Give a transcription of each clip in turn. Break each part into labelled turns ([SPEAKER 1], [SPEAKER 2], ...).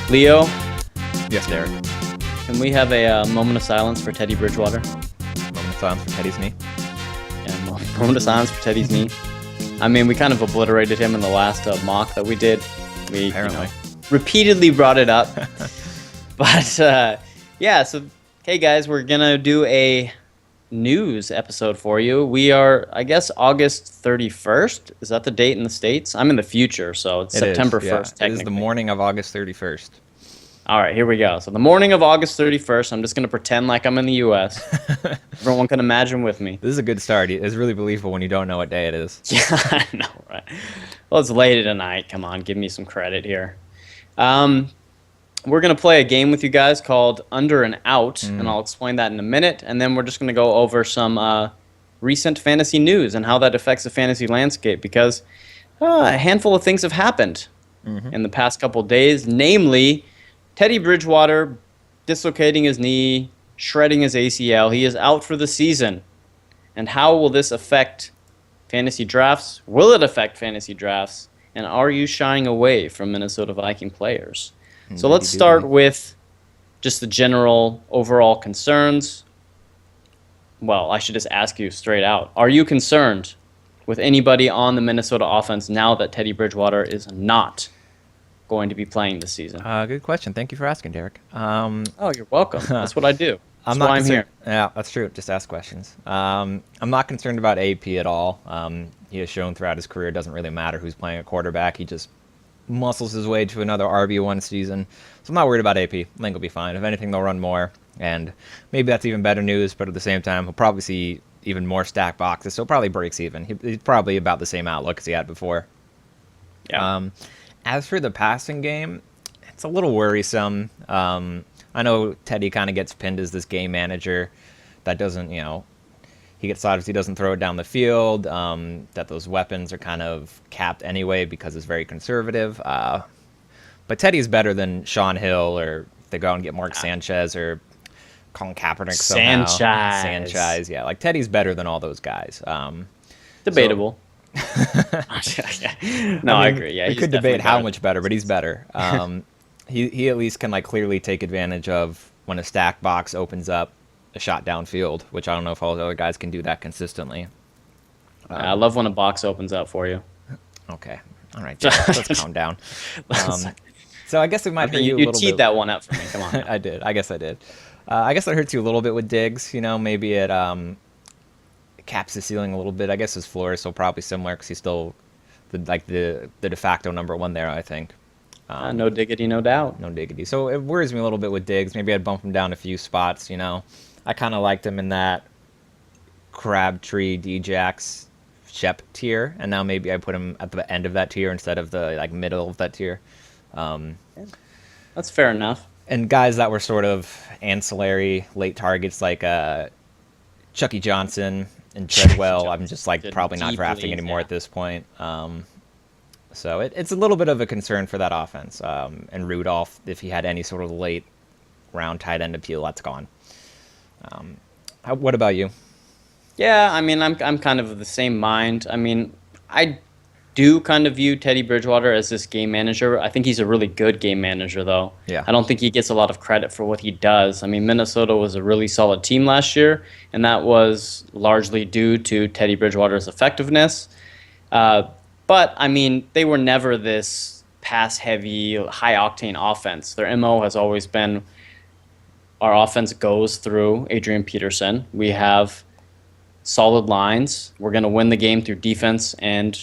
[SPEAKER 1] Leo,
[SPEAKER 2] Yes, Derek.
[SPEAKER 1] can we have a moment of silence for Teddy Bridgewater?
[SPEAKER 2] Moment of silence for Teddy's knee.
[SPEAKER 1] Yeah, moment of silence for Teddy's knee. I mean, we kind of obliterated him in the last mock that we did. We
[SPEAKER 2] Apparently.
[SPEAKER 1] repeatedly brought it up. But, yeah, so, hey, guys, we're going to do a news episode for you. We are, I guess, August 31st. Is that the date in the States? I'm in the future, so it's September 1st, technically.
[SPEAKER 2] It is the morning of August 31st.
[SPEAKER 1] All right, here we go. So the morning of August 31st, I'm just going to pretend like I'm in the U.S. Everyone can imagine with me.
[SPEAKER 2] This is a good start. It's really believable when you don't know what day it is.
[SPEAKER 1] Yeah, I know, right? Well, it's late at night. Come on, give me some credit here. We're going to play a game with you guys called Under and Out, and I'll explain that in a minute. And then we're just going to go over some recent fantasy news and how that affects the fantasy landscape, because a handful of things have happened in the past couple days, namely Teddy Bridgewater dislocating his knee, shredding his ACL. He is out for the season. And how will this affect fantasy drafts? Will it affect fantasy drafts? And are you shying away from Minnesota Viking players? So let's start with just the general overall concerns. Well, I should just ask you straight out. Are you concerned with anybody on the Minnesota offense now that Teddy Bridgewater is not going to be playing this season?
[SPEAKER 2] Good question. Thank you for asking, Derek.
[SPEAKER 1] Oh, you're welcome. That's what I do. That's
[SPEAKER 2] I'm not
[SPEAKER 1] why I'm
[SPEAKER 2] concerned.
[SPEAKER 1] here.
[SPEAKER 2] Yeah, that's true. Just ask questions. I'm not concerned about AP at all. He has shown throughout his career it doesn't really matter who's playing a quarterback. He just muscles his way to another RB1 season. So I'm not worried about AP. I think he'll be fine. If anything, they'll run more. And maybe that's even better news, but at the same time, he'll probably see even more stacked boxes, so it probably breaks even. He's probably about the same outlook as he had before.
[SPEAKER 1] Yeah.
[SPEAKER 2] As for the passing game, it's a little worrisome. I know Teddy kind of gets pinned as this game manager that doesn't, he gets obviously doesn't throw it down the field, that those weapons are kind of capped anyway because it's very conservative. But Teddy's better than Sean Hill, or if they go out and get Mark Sanchez or Colin Kaepernick somehow. Sanchez, yeah. Like, Teddy's better than all those guys.
[SPEAKER 1] Debatable. No, I agree. Yeah,
[SPEAKER 2] we
[SPEAKER 1] he's
[SPEAKER 2] could debate
[SPEAKER 1] definitely
[SPEAKER 2] how
[SPEAKER 1] better
[SPEAKER 2] much better, but he's better. He at least can clearly take advantage of when a stack box opens up a shot downfield, which I don't know if all the other guys can do that consistently.
[SPEAKER 1] I love when a box opens up for you.
[SPEAKER 2] Okay, all right, let's calm down. So I guess it might hurt you a little bit.
[SPEAKER 1] You teed that one up for me. Come on.
[SPEAKER 2] I did. I guess I did. I guess that hurts you a little bit with Diggs. Maybe it caps the ceiling a little bit. I guess his floor is still probably similar because he's still the de facto number one there, I think.
[SPEAKER 1] No diggity, no doubt.
[SPEAKER 2] No diggity. So it worries me a little bit with Diggs. Maybe I'd bump him down a few spots. I kind of liked him in that Crabtree, Djax, Shep tier, and now maybe I put him at the end of that tier instead of the middle of that tier.
[SPEAKER 1] That's fair enough.
[SPEAKER 2] And guys that were sort of ancillary late targets like Chucky Johnson and Treadwell, I'm just probably not drafting anymore at this point. So it's a little bit of a concern for that offense. And Rudolph, if he had any sort of late round tight end appeal, that's gone. What about you?
[SPEAKER 1] Yeah, I mean, I'm kind of the same mind. I mean, I do kind of view Teddy Bridgewater as this game manager. I think he's a really good game manager, though.
[SPEAKER 2] Yeah.
[SPEAKER 1] I don't think he gets a lot of credit for what he does. I mean, Minnesota was a really solid team last year, and that was largely due to Teddy Bridgewater's effectiveness. But, I mean, they were never this pass-heavy, high-octane offense. Their MO has always been our offense goes through Adrian Peterson. We have solid lines. We're going to win the game through defense and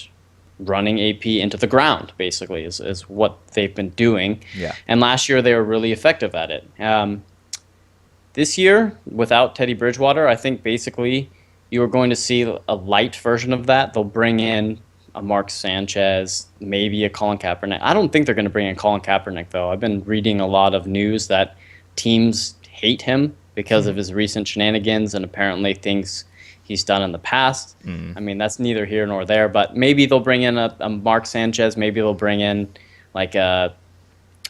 [SPEAKER 1] running AP into the ground, basically, is what they've been doing.
[SPEAKER 2] Yeah.
[SPEAKER 1] And last year they were really effective at it. This year, without Teddy Bridgewater, I think basically you are going to see a light version of that. They'll bring in a Mark Sanchez, maybe a Colin Kaepernick. I don't think they're going to bring in Colin Kaepernick, though. I've been reading a lot of news that teams hate him because of his recent shenanigans and apparently things he's done in the past. I mean, that's neither here nor there, but maybe they'll bring in a Mark Sanchez. Maybe they'll bring in a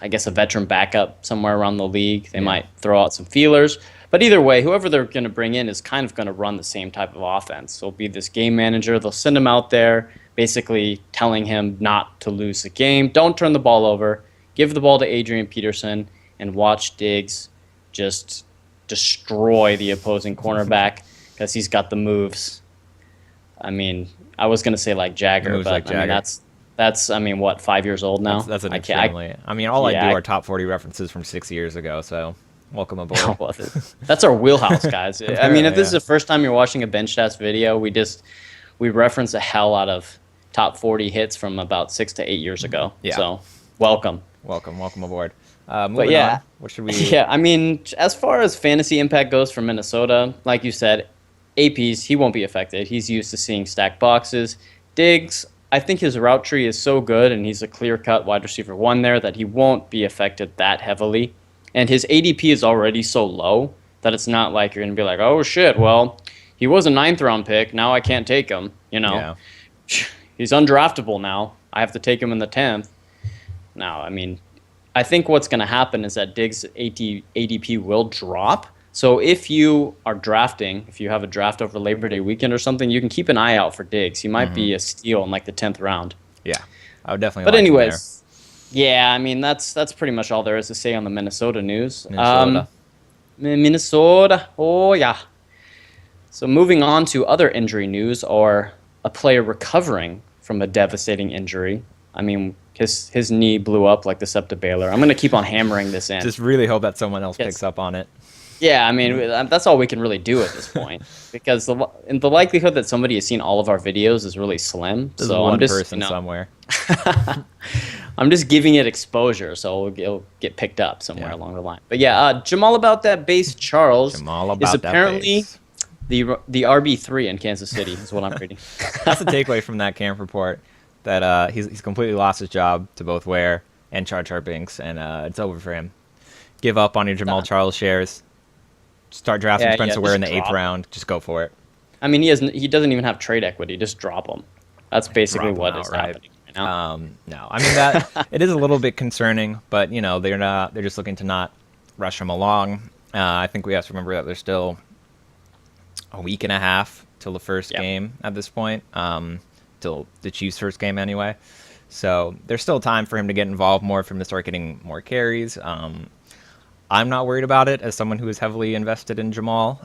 [SPEAKER 1] veteran backup somewhere around the league. They might throw out some feelers. But either way, whoever they're going to bring in is kind of going to run the same type of offense. They'll be this game manager. They'll send him out there basically telling him not to lose the game. Don't turn the ball over. give the ball to Adrian Peterson and watch Diggs just destroy the opposing cornerback because he's got the moves. I mean, I was going to say like Jagger, but
[SPEAKER 2] like Jagger.
[SPEAKER 1] I mean, that's what, 5 years old now?
[SPEAKER 2] That's an extremely. I mean, all I do are top 40 references from 6 years ago, so welcome aboard.
[SPEAKER 1] Well, that's our wheelhouse, guys. I mean, if this is the first time you're watching a Bench Stats video, we reference a hell out of top 40 hits from about 6 to 8 years ago.
[SPEAKER 2] Yeah.
[SPEAKER 1] So, welcome
[SPEAKER 2] aboard.
[SPEAKER 1] But yeah,
[SPEAKER 2] on, what should we?
[SPEAKER 1] Yeah, I mean, as far as fantasy impact goes for Minnesota, like you said, APs, he won't be affected. He's used to seeing stacked boxes. Diggs, I think his route tree is so good, and he's a clear-cut wide receiver 1 there, that he won't be affected that heavily. And his ADP is already so low that it's not like you're going to be like, oh, shit, well, he was a 9th-round pick. Now I can't take him, Yeah. He's undraftable now. I have to take him in the 10th. No, I mean, I think what's going to happen is that Diggs' ADP will drop. So if you are drafting, if you have a draft over Labor Day weekend or something, you can keep an eye out for Diggs. He might be a steal in like the 10th round.
[SPEAKER 2] Yeah, I would definitely.
[SPEAKER 1] But anyways, yeah, I mean that's pretty much all there is to say on the Minnesota news. Minnesota, oh yeah. So moving on to other injury news, or a player recovering from a devastating injury. I mean, his knee blew up like the SEPTA Baylor. I'm going to keep on hammering this in.
[SPEAKER 2] Just really hope that someone else picks up on it.
[SPEAKER 1] Yeah, I mean, that's all we can really do at this point, because the likelihood that somebody has seen all of our videos is really slim.
[SPEAKER 2] There's
[SPEAKER 1] so
[SPEAKER 2] one
[SPEAKER 1] I'm just,
[SPEAKER 2] person somewhere.
[SPEAKER 1] I'm just giving it exposure, so it'll get picked up somewhere along the line. But yeah, Jamal about that base Charles is apparently the RB3 in Kansas City is what I'm reading.
[SPEAKER 2] That's the takeaway from that camp report, that he's completely lost his job to both Ware and Char Binks, and it's over for him. Give up on your Jamaal Charles shares. Start drafting Spencer Ware in the 8th round. Just go for it.
[SPEAKER 1] I mean, he doesn't even have trade equity. Just drop him. That's basically what is happening right now.
[SPEAKER 2] No, I mean that it is a little bit concerning, but they're just looking to not rush him along. I think we have to remember that there's still a week and a half till the first game at this point, till the Chiefs' first game anyway. So there's still time for him to get involved more, for him to start getting more carries. I'm not worried about it as someone who is heavily invested in Jamal.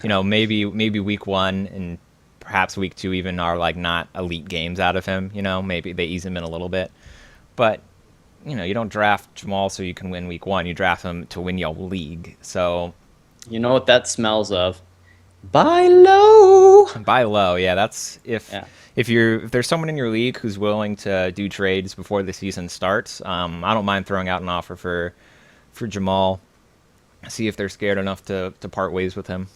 [SPEAKER 2] Maybe week 1 and perhaps week 2 even are like not elite games out of him. Maybe they ease him in a little bit, but you don't draft Jamal so you can win week 1. You draft him to win your league. So
[SPEAKER 1] you know what that smells of? Buy low.
[SPEAKER 2] Buy low. Yeah, that's if there's someone in your league who's willing to do trades before the season starts. I don't mind throwing out an offer for Jamal, see if they're scared enough to part ways with him.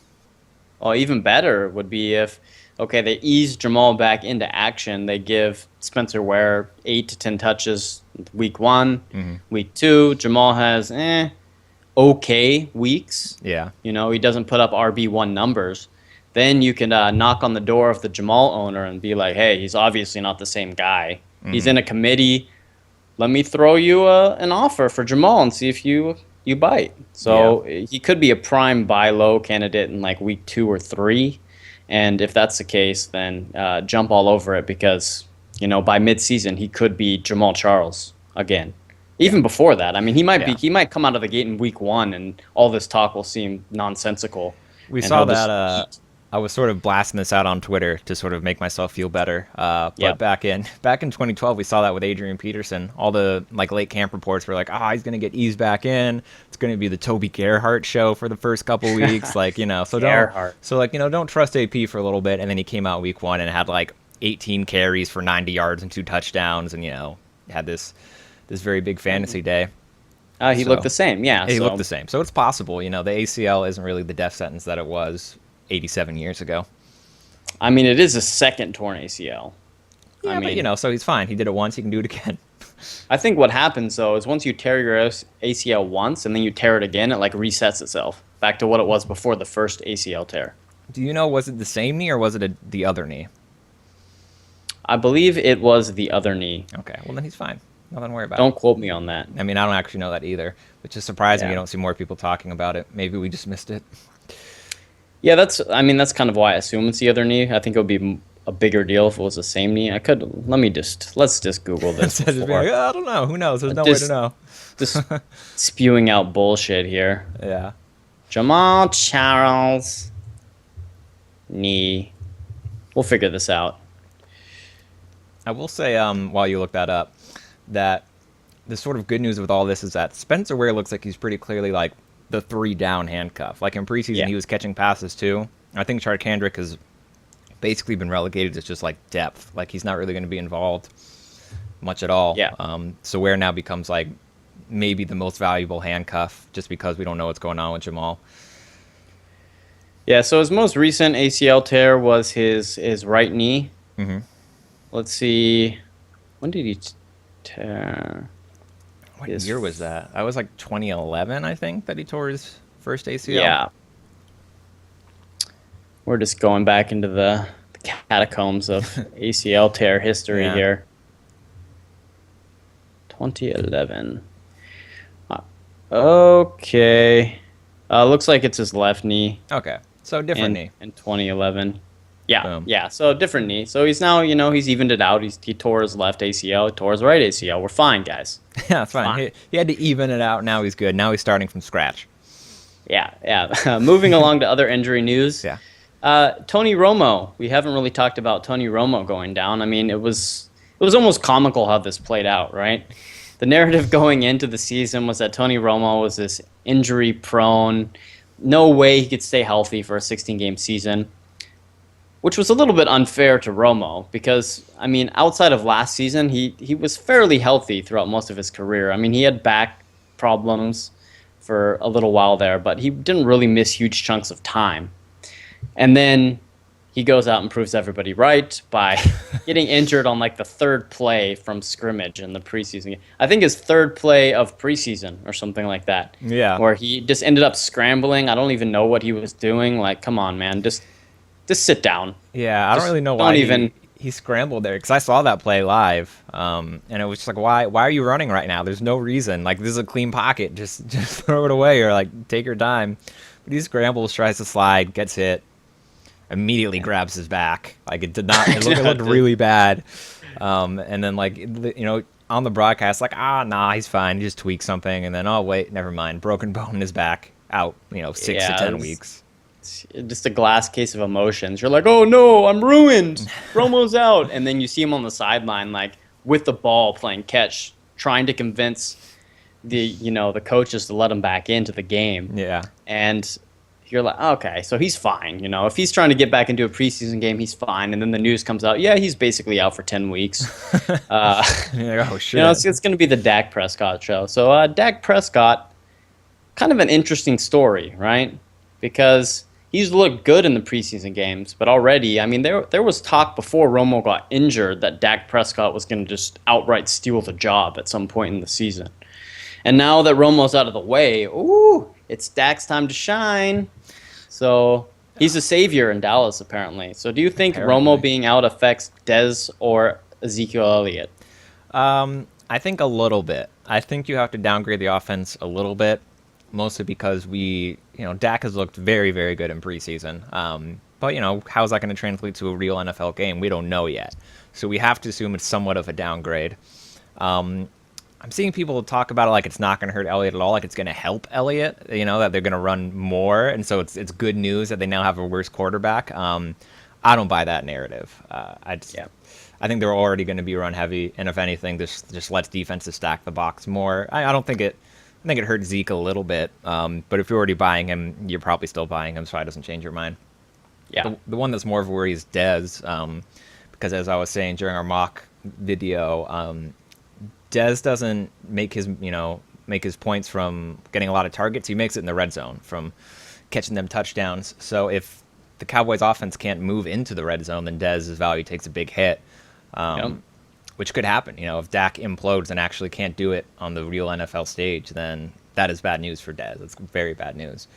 [SPEAKER 1] Well, even better would be if, they ease Jamal back into action. They give Spencer Ware 8 to 10 touches week 1. Week 2, Jamal has okay weeks.
[SPEAKER 2] Yeah.
[SPEAKER 1] He doesn't put up RB1 numbers. Then you can knock on the door of the Jamal owner and be like, hey, he's obviously not the same guy. He's in a committee. Let me throw you an offer for Jamal and see if you bite. So he could be a prime buy low candidate in like week 2 or 3. And if that's the case, then jump all over it, because, by midseason, he could be Jamaal Charles again. Even before that, I mean, he might come out of the gate in week 1 and all this talk will seem nonsensical.
[SPEAKER 2] We saw that. I was sort of blasting this out on Twitter to sort of make myself feel better. But back in 2012, we saw that with Adrian Peterson. All the late camp reports were like, he's going to get eased back in. It's going to be the Toby Gerhart show for the first couple weeks. Don't trust AP for a little bit. And then he came out week 1 and had 18 carries for 90 yards and 2 touchdowns, and had this very big fantasy day.
[SPEAKER 1] He looked the same. Yeah,
[SPEAKER 2] he looked the same. So it's possible. The ACL isn't really the death sentence that it was 87 years ago.
[SPEAKER 1] I mean, it is a second torn ACL.
[SPEAKER 2] Yeah, but so he's fine. He did it once, he can do it again.
[SPEAKER 1] I think what happens, though, is once you tear your ACL once and then you tear it again, it resets itself back to what it was before the first ACL tear.
[SPEAKER 2] Do you know, was it the same knee or was it the other knee?
[SPEAKER 1] I believe it was the other kney.
[SPEAKER 2] Okay, well then he's fine. Nothing to worry about.
[SPEAKER 1] Don't quote me on that.
[SPEAKER 2] I mean, I don't actually know that either, which is surprising. You don't see more people talking about it. Maybe we just missed it.
[SPEAKER 1] Yeah, that's kind of why I assume it's the other knee. I think it would be a bigger deal if it was the same knee. Let's just Google this
[SPEAKER 2] Instead of being
[SPEAKER 1] before.
[SPEAKER 2] like, I don't know. Who knows? There's no way to
[SPEAKER 1] Just
[SPEAKER 2] know.
[SPEAKER 1] just spewing out bullshit here.
[SPEAKER 2] Yeah.
[SPEAKER 1] Jamaal Charles knee. We'll figure this out.
[SPEAKER 2] I will say, while you look that up, that the sort of good news with all this is that Spencer Ware looks like he's pretty clearly like the 3-down handcuff. Like in preseason, he was catching passes too. I think Charkandrick has basically been relegated to just like depth. Like he's not really going to be involved much at all.
[SPEAKER 1] Yeah.
[SPEAKER 2] So Ware now becomes like maybe the most valuable handcuff just because we don't know what's going on with Jamal.
[SPEAKER 1] Yeah, so his most recent ACL tear was his right knee.
[SPEAKER 2] Mm-hmm.
[SPEAKER 1] Let's see. When did he tear?
[SPEAKER 2] What year was that? That was like 2011, I think, that he tore his first ACL.
[SPEAKER 1] Yeah. We're just going back into the catacombs of ACL tear history here. 2011. Okay. Looks like it's his left knee.
[SPEAKER 2] Okay. So different knee.
[SPEAKER 1] In 2011. Yeah.
[SPEAKER 2] Boom.
[SPEAKER 1] Yeah. So different knee. So he's now, he's evened it out. He tore his left ACL. He tore his right ACL. We're fine, guys.
[SPEAKER 2] Yeah, it's fine. He had to even it out. Now he's good. Now he's starting from scratch.
[SPEAKER 1] Yeah. Yeah. Moving along to other injury news.
[SPEAKER 2] Yeah.
[SPEAKER 1] Tony Romo. We haven't really talked about Tony Romo going down. I mean, it was almost comical how this played out, right? The narrative going into the season was that Tony Romo was this injury-prone, no way he could stay healthy for a 16-game season, which was a little bit unfair to Romo because, I mean, outside of last season, he was fairly healthy throughout most of his career. I mean, he had back problems for a little while there, but he didn't really miss huge chunks of time. And then he goes out and proves everybody right by getting injured on like the third play from scrimmage in the preseason game. I think his third play of preseason or something like that.
[SPEAKER 2] Yeah.
[SPEAKER 1] Where he just ended up scrambling. I don't even know what he was doing. Like, come on, man. Just sit down.
[SPEAKER 2] Yeah, I don't really know why he scrambled there because I saw that play live, and it was just like, why are you running right now? There's no reason. Like, this is a clean pocket. Just throw it away or like take your time. But he scrambles, tries to slide, gets hit. Immediately grabs his back. Like it did not. It looked really bad. And then like on the broadcast, like nah, he's fine. He just tweaked something, and then oh wait, never mind. Broken bone in his back. Out. 6 to 10 weeks.
[SPEAKER 1] Just a glass case of emotions. You're like, oh no, I'm ruined. Romo's out, and then you see him on the sideline, like with the ball playing catch, trying to convince the coaches to let him back into the game.
[SPEAKER 2] Yeah.
[SPEAKER 1] And you're like, okay, so he's fine. If he's trying to get back into a preseason game, he's fine. And then the news comes out, yeah, he's basically out for 10 weeks.
[SPEAKER 2] Oh, shit.
[SPEAKER 1] It's going to be the Dak Prescott show. So Dak Prescott, kind of an interesting story, right? Because he's looked good in the preseason games, but already, I mean, there was talk before Romo got injured that Dak Prescott was going to just outright steal the job at some point in the season. And now that Romo's out of the way, it's Dak's time to shine. So he's a savior in Dallas, apparently. So do you think Romo being out affects Dez or Ezekiel Elliott?
[SPEAKER 2] I think a little bit. I think you have to downgrade the offense a little bit, mostly because Dak has looked very, very good in preseason. But, how is that going to translate to a real NFL game? We don't know yet. So we have to assume it's somewhat of a downgrade. I'm seeing people talk about it like it's not going to hurt Elliott at all, like it's going to help Elliott, that they're going to run more, and so it's good news that they now have a worse quarterback. I don't buy that narrative. I think they're already going to be run heavy, and if anything, this just lets defenses stack the box more. I don't think it. I think it hurt Zeke a little bit, but if you're already buying him, you're probably still buying him, so it doesn't change your mind.
[SPEAKER 1] Yeah.
[SPEAKER 2] The one that's more of a worry is Dez, because as I was saying during our mock video, Dez doesn't make his points from getting a lot of targets. He makes it in the red zone from catching them touchdowns. So if the Cowboys offense can't move into the red zone, then Dez's value takes a big hit, which could happen. If Dak implodes and actually can't do it on the real NFL stage, then that is bad news for Dez. It's very bad news.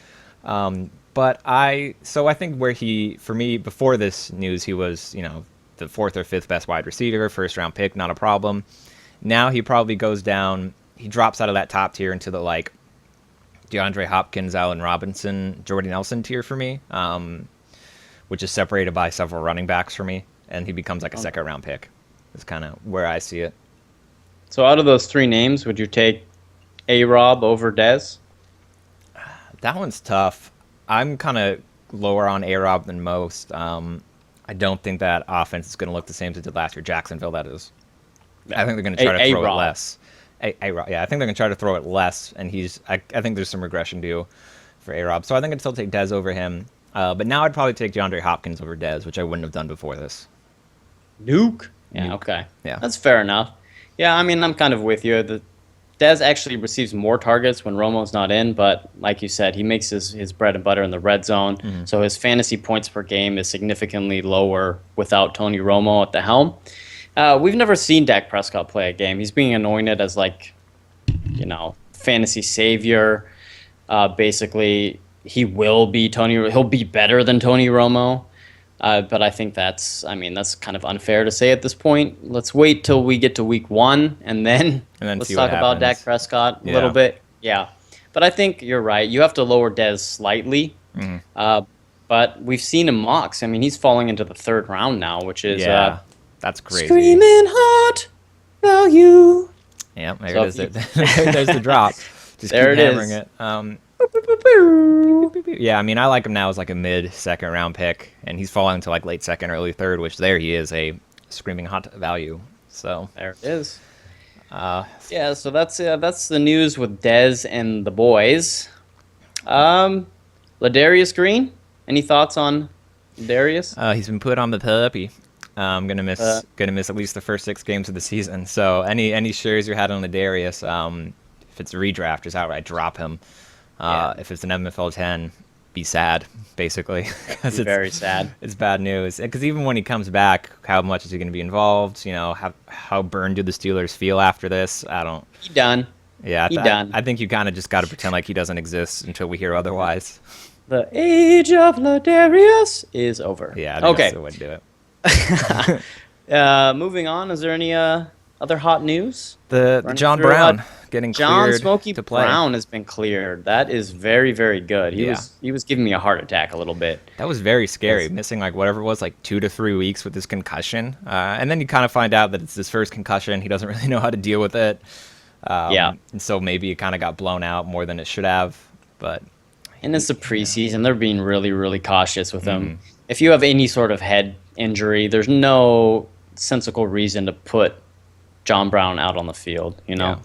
[SPEAKER 2] But I think for me, before this news, he was, the 4th or 5th best wide receiver, first round pick, not a problem. Now he probably goes down. He drops out of that top tier into the DeAndre Hopkins, Allen Robinson, Jordy Nelson tier for me, which is separated by several running backs for me. and he becomes like a second round pick. Is kind of where I see it.
[SPEAKER 1] So out of those three names, would you take A-Rob over Dez?
[SPEAKER 2] That one's tough. I'm kind of lower on A-Rob than most. I don't think that offense is going to look the same as it did last year. Jacksonville, that is. I think they're going to try to throw it less. A-Rob, yeah, I think they're going to try to throw it less, and I think there's some regression due for A-Rob. So I think I'd still take Dez over him. But now I'd probably take DeAndre Hopkins over Dez, which I wouldn't have done before this.
[SPEAKER 1] Nuke? Yeah,
[SPEAKER 2] Nuke.
[SPEAKER 1] okay.
[SPEAKER 2] Yeah.
[SPEAKER 1] That's fair enough. Yeah, I mean, I'm kind of with you. Dez actually receives more targets when Romo's not in, but like you said, he makes his bread and butter in the red zone. Mm-hmm. So his fantasy points per game is significantly lower without Tony Romo at the helm. We've never seen Dak Prescott play a game. He's being anointed as fantasy savior. Basically, he'll be better than Tony Romo. But I think that's kind of unfair to say at this point. Let's wait till we get to week 1, and then let's talk about Dak Prescott a little bit. Yeah. But I think you're right. You have to lower Dez slightly. Mm-hmm. But we've seen him mocks. I mean, he's falling into the 3rd round now, which is
[SPEAKER 2] that's crazy.
[SPEAKER 1] Screaming hot value.
[SPEAKER 2] Yeah, there it is. There's the drop. Just
[SPEAKER 1] there
[SPEAKER 2] keep hammering it. Yeah, I mean, I like him now as like a mid-second round pick, and he's falling to like late 2nd, early 3rd, which there he is, a screaming hot value. So
[SPEAKER 1] there it is. So that's the news with Dez and the boys. Ladarius Green, any thoughts on Darius?
[SPEAKER 2] He's been put on the puppy. I'm gonna miss at least the first 6 games of the season. So any shares you had on Ladarius, if it's a redraft, just outright drop him. If it's an MFL 10, be sad, basically. It's
[SPEAKER 1] very sad.
[SPEAKER 2] It's bad news. Because even when he comes back, how much is he going to be involved? How burned do the Steelers feel after this?
[SPEAKER 1] He done.
[SPEAKER 2] Yeah,
[SPEAKER 1] done.
[SPEAKER 2] I think you kind of just got to pretend like he doesn't exist until we hear otherwise.
[SPEAKER 1] The age of Ladarius is over.
[SPEAKER 2] Yeah, I think that's the way to do
[SPEAKER 1] it. Moving on, is there any other hot news?
[SPEAKER 2] The John Brown getting cleared
[SPEAKER 1] John Smokey
[SPEAKER 2] to play.
[SPEAKER 1] Brown has been cleared. That is very, very good. He was giving me a heart attack a little bit.
[SPEAKER 2] That was very scary, missing like whatever it was, like 2 to 3 weeks with this concussion. And then you kind of find out that it's his first concussion. He doesn't really know how to deal with it. And so maybe it kind of got blown out more than it should have.
[SPEAKER 1] And it's the preseason. They're being really, really cautious with him. If you have any sort of head injury, there's no sensible reason to put John Brown out on the field, Yeah.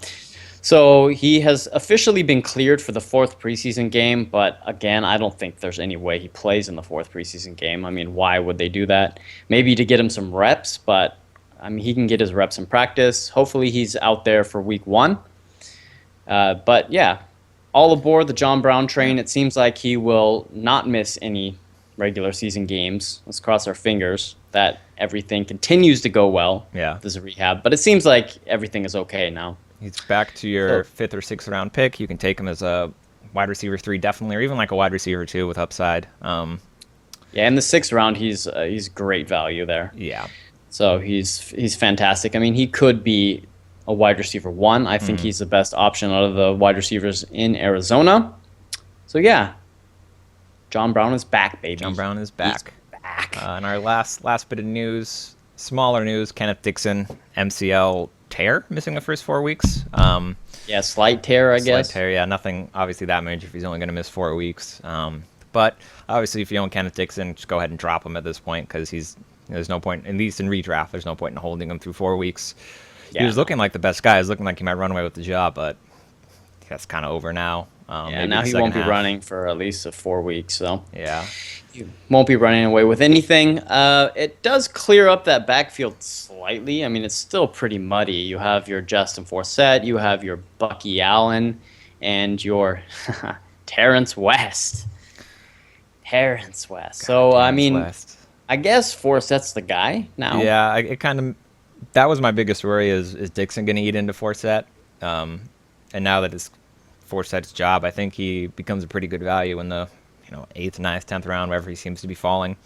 [SPEAKER 1] So he has officially been cleared for the 4th preseason game, but again, I don't think there's any way he plays in the 4th preseason game. I mean, why would they do that? Maybe to get him some reps, but I mean, he can get his reps in practice. Hopefully he's out there for week 1. But yeah, all aboard the John Brown train. It seems like he will not miss any regular season games. Let's cross our fingers that everything continues to go well.
[SPEAKER 2] Yeah.
[SPEAKER 1] There's a rehab, but it seems like everything is okay now.
[SPEAKER 2] He's back to your 5th or 6th round pick. You can take him as a wide receiver 3, definitely, or even like a wide receiver 2 with upside.
[SPEAKER 1] In the 6th round, he's great value there.
[SPEAKER 2] Yeah.
[SPEAKER 1] So he's fantastic. I mean, he could be a wide receiver 1. I think he's the best option out of the wide receivers in Arizona. So yeah, John Brown is back, baby.
[SPEAKER 2] John Brown is back.
[SPEAKER 1] He's back.
[SPEAKER 2] And our last bit of news, smaller news: Kenneth Dixon MCL tear, missing the first 4 weeks.
[SPEAKER 1] Slight tear, I guess.
[SPEAKER 2] Slight tear, yeah. Nothing obviously that major if he's only going to miss 4 weeks. But obviously, if you own Kenneth Dixon, just go ahead and drop him at this point because there's no point, at least in redraft, there's no point in holding him through 4 weeks. Yeah. He was looking like the best guy. He was looking like he might run away with the job, but that's kind of over now.
[SPEAKER 1] Now he won't be running for at least 4 weeks. So
[SPEAKER 2] yeah,
[SPEAKER 1] he won't be running away with anything. It does clear up that backfield slightly. I mean, it's still pretty muddy. You have your Justin Forsett, you have your Bucky Allen, and your Terrence West. So I mean, I guess Forsett's the guy now.
[SPEAKER 2] Yeah, it kind of. That was my biggest worry: is Dixon going to eat into Forsett? And now that it's Forsett's job, I think he becomes a pretty good value in the 8th, 9th, 10th round, wherever he seems to be falling.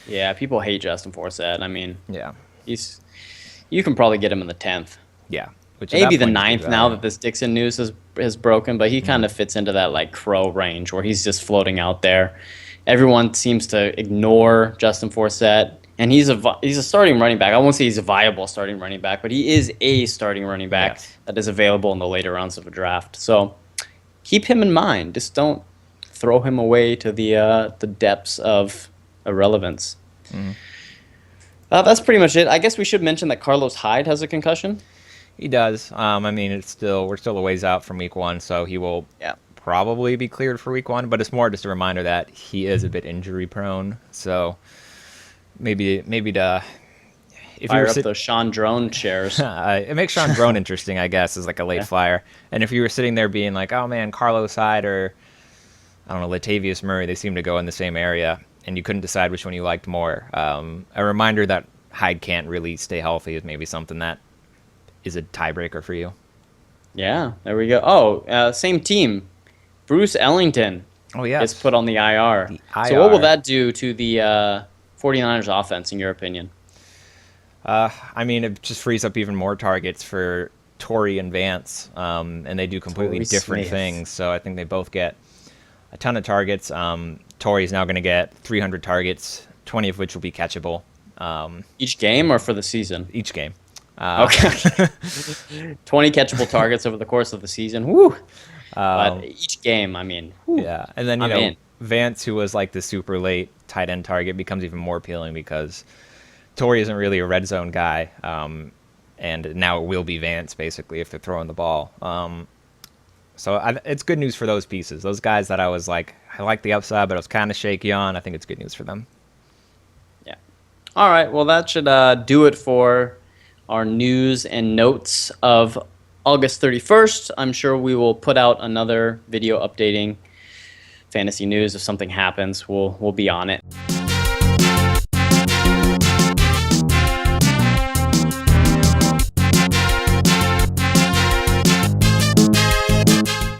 [SPEAKER 1] Yeah, people hate Justin Forsett. I mean,
[SPEAKER 2] yeah,
[SPEAKER 1] you can probably get him in the 10th.
[SPEAKER 2] Yeah,
[SPEAKER 1] maybe the 9th now that this Dixon news has broken, but he kind of fits into that like Crow range where he's just floating out there. Everyone seems to ignore Justin Forsett, and he's a starting running back. I won't say he's a viable starting running back, but he is a starting running back that is available in the later rounds of a draft. So keep him in mind. Just don't throw him away to the depths of irrelevance. Mm-hmm. That's pretty much it. I guess we should mention that Carlos Hyde has a concussion.
[SPEAKER 2] He does. I mean, we're still a ways out from week 1, so he will probably be cleared for week 1. But it's more just a reminder that he is a bit injury prone. So maybe to if
[SPEAKER 1] fire up those Sean Drone shares.
[SPEAKER 2] It makes Sean Drone interesting, I guess, as like a late flyer. And if you were sitting there being like, oh man, Carlos Hyde or I don't know, Latavius Murray, they seem to go in the same area, and you couldn't decide which one you liked more. A reminder that Hyde can't really stay healthy is maybe something that is a tiebreaker for you. Yeah,
[SPEAKER 1] there we go. Oh, same team. Bruce Ellington gets put on the IR. So what will that do to the 49ers offense, in your opinion?
[SPEAKER 2] I mean, it just frees up even more targets for Torrey and Vance, and they do completely different things. So I think they both get a ton of targets. Torrey's now going to get 300 targets, 20 of which will be catchable.
[SPEAKER 1] Each game or for the season?
[SPEAKER 2] Each game.
[SPEAKER 1] Okay. 20 catchable targets over the course of the season. Woo! But each game, I mean. Whew,
[SPEAKER 2] yeah, and then, Vance, who was like the super late tight end target, becomes even more appealing because Torrey isn't really a red zone guy. And now it will be Vance, basically, if they're throwing the ball. So it's good news for those pieces. Those guys that I was like, I like the upside, but I was kind of shaky on. I think it's good news for them.
[SPEAKER 1] Yeah. All right. Well, that should do it for our news and notes of August 31st. I'm sure we will put out another video updating fantasy news. If something happens, we'll be on it.